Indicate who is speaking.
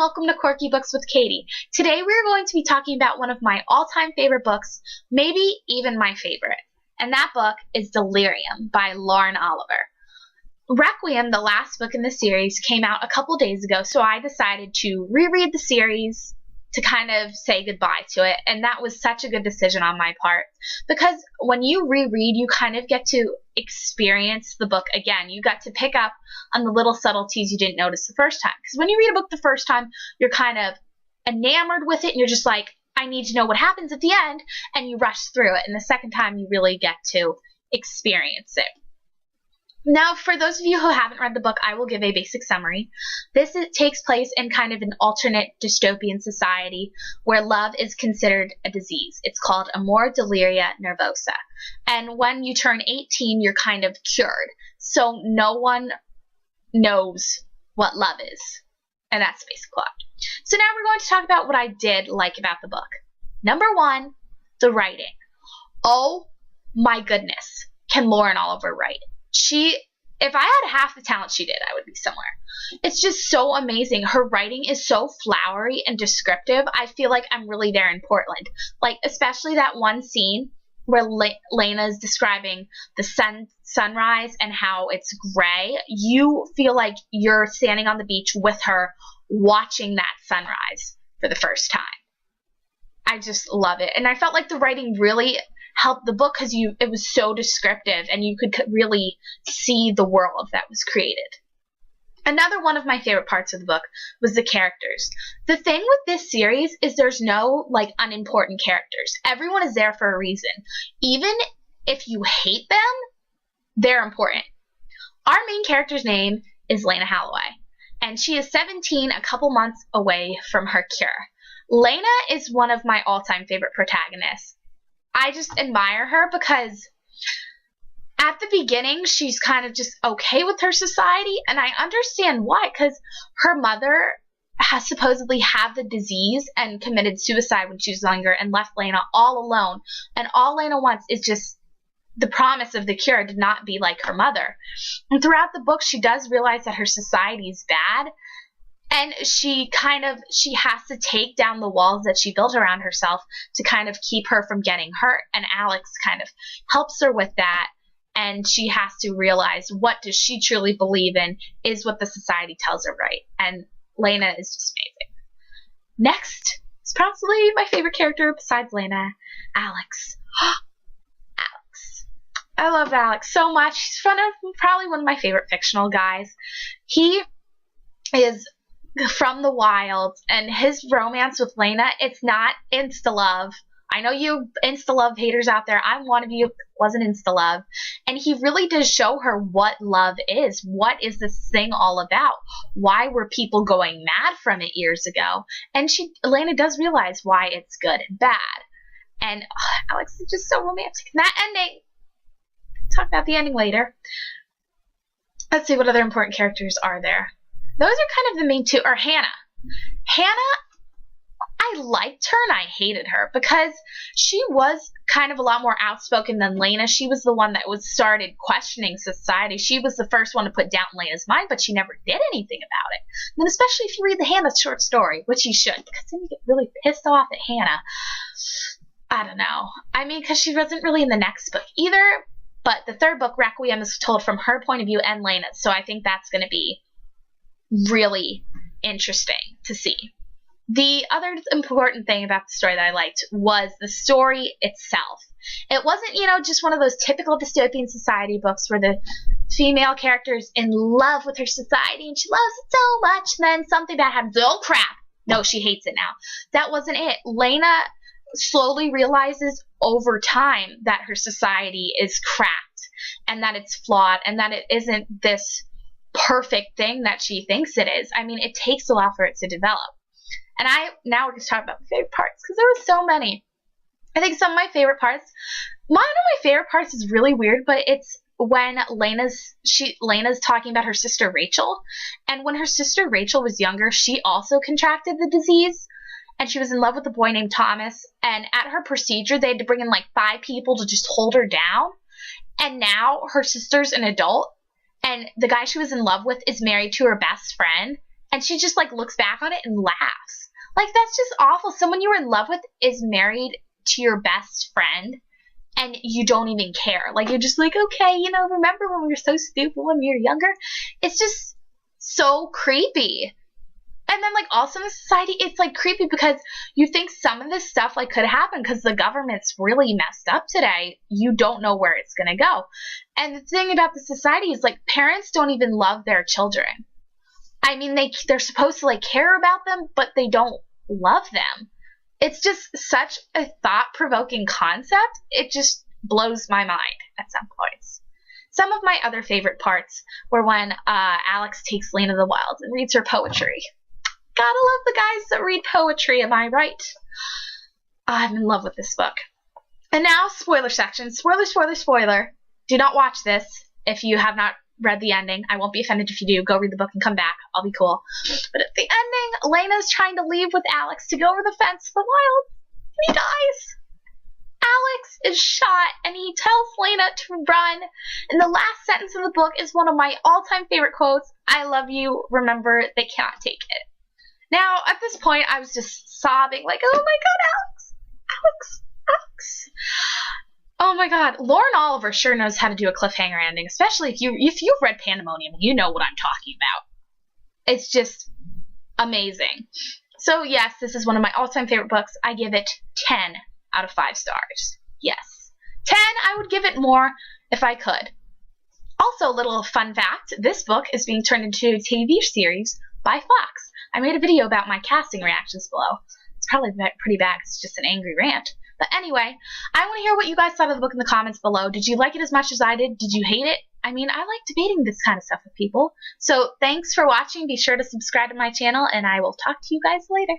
Speaker 1: welcome to Quirky Books with Katie. Today we're going to be talking about one of my all-time favorite books, maybe even my favorite. And that book is Delirium by Lauren Oliver. Requiem, the last book in the series, came out a couple days ago, so I decided to reread the series to kind of say goodbye to it, and that was such a good decision on my part, because when you reread, you kind of get to experience the book again. You got to pick up on the little subtleties you didn't notice the first time, because when you read a book the first time, you're kind of enamored with it, and you're just like, I need to know what happens at the end, and you rush through it, and the second time you really get to experience it. Now, for those of you who haven't read the book, I will give a basic summary. Takes place in kind of an alternate dystopian society where love is considered a disease. It's called amor deliria nervosa. And when you turn 18, you're kind of cured. So no one knows what love is. And that's the basic plot. So now we're going to talk about what I did like about the book. Number one, the writing. Oh my goodness, can Lauren Oliver write? If I had half the talent she did, I would be somewhere. It's just so amazing. Her writing is so flowery and descriptive. I feel like I'm really there in Portland. Like, especially that one scene where Lena is describing the sunrise and how it's gray. You feel like you're standing on the beach with her watching that sunrise for the first time. I just love it. And I felt like the writing really helped the book because it was so descriptive and you could really see the world that was created. Another one of my favorite parts of the book was the characters. The thing with this series is there's no unimportant characters. Everyone is there for a reason. Even if you hate them, they're important. Our main character's name is Lena Holloway, and she is 17, a couple months away from her cure. Lena is one of my all-time favorite protagonists. I just admire her because at the beginning, she's kind of just okay with her society, and I understand why, because her mother has supposedly had the disease and committed suicide when she was younger and left Lena all alone, and all Lena wants is just the promise of the cure to not be like her mother. And throughout the book, she does realize that her society is bad, and she has to take down the walls that she built around herself to kind of keep her from getting hurt. And Alex kind of helps her with that. And she has to realize what does she truly believe in is what the society tells her right. And Lena is just amazing. Next is probably my favorite character besides Lena, Alex. Alex. I love Alex so much. He's probably one of my favorite fictional guys. He is from the wilds, and his romance with Lena, it's not insta-love. I know you insta-love haters out there. I'm one of you. Wasn't insta-love. And he really does show her what love is. What is this thing all about? Why were people going mad from it years ago? And Lena does realize why it's good and bad. And Alex is just so romantic. And that ending, talk about the ending later. Let's see what other important characters are there. Those are kind of the main two. Or Hannah. Hannah, I liked her and I hated her because she was kind of a lot more outspoken than Lena. She was the one that started questioning society. She was the first one to put doubt in Lena's mind, but she never did anything about it. And especially if you read the Hannah short story, which you should, because then you get really pissed off at Hannah. I don't know. I mean, because she wasn't really in the next book either, but the third book, Requiem, is told from her point of view and Lena's, so I think that's going to be really interesting to see. The other important thing about the story that I liked was the story itself. It wasn't, just one of those typical dystopian society books where the female character is in love with her society and she loves it so much, and then something bad happens. Oh, crap. No, she hates it now. That wasn't it. Lena slowly realizes over time that her society is cracked and that it's flawed and that it isn't this perfect thing that she thinks it is. I mean, it takes a while for it to develop. And now we're going to talk about my favorite parts, because there were so many. I think some of my favorite parts, one of my favorite parts is really weird, but it's when Lena's talking about her sister Rachel. And when her sister Rachel was younger, she also contracted the disease. And she was in love with a boy named Thomas. And at her procedure, they had to bring in 5 people to just hold her down. And now her sister's an adult. And the guy she was in love with is married to her best friend. And she just, like, looks back on it and laughs. Like, that's just awful. Someone you were in love with is married to your best friend, and you don't even care. Like, you're just like, okay, you know, remember when we were so stupid when we were younger? It's just so creepy. And then, like, also in society, it's, like, creepy because you think some of this stuff, like, could happen because the government's really messed up today. You don't know where it's going to go. And the thing about the society is, like, parents don't even love their children. I mean, they're supposed to, like, care about them, but they don't love them. It's just such a thought-provoking concept. It just blows my mind at some points. Some of my other favorite parts were when Alex takes Lena the Wild and reads her poetry. Gotta love the guys that read poetry, am I right? I'm in love with this book. And now, spoiler section. Spoiler, spoiler, spoiler. Do not watch this if you have not read the ending. I won't be offended if you do. Go read the book and come back. I'll be cool. But at the ending, Lena's trying to leave with Alex to go over the fence to the wild. And he dies. Alex is shot, and he tells Lena to run. And the last sentence of the book is one of my all-time favorite quotes. I love you. Remember, they cannot take it. Now, at this point, I was just sobbing, like, oh my god, Alex! Alex! Alex! Oh my god, Lauren Oliver sure knows how to do a cliffhanger ending, especially if you've read Pandemonium, you know what I'm talking about. It's just amazing. So yes, this is one of my all-time favorite books. I give it 10 out of 5 stars. Yes. 10, I would give it more if I could. Also, a little fun fact, this book is being turned into a TV series by Fox. I made a video about my casting reactions below. It's probably pretty bad. It's just an angry rant. But anyway, I want to hear what you guys thought of the book in the comments below. Did you like it as much as I did? Did you hate it? I mean, I like debating this kind of stuff with people. So thanks for watching. Be sure to subscribe to my channel, and I will talk to you guys later.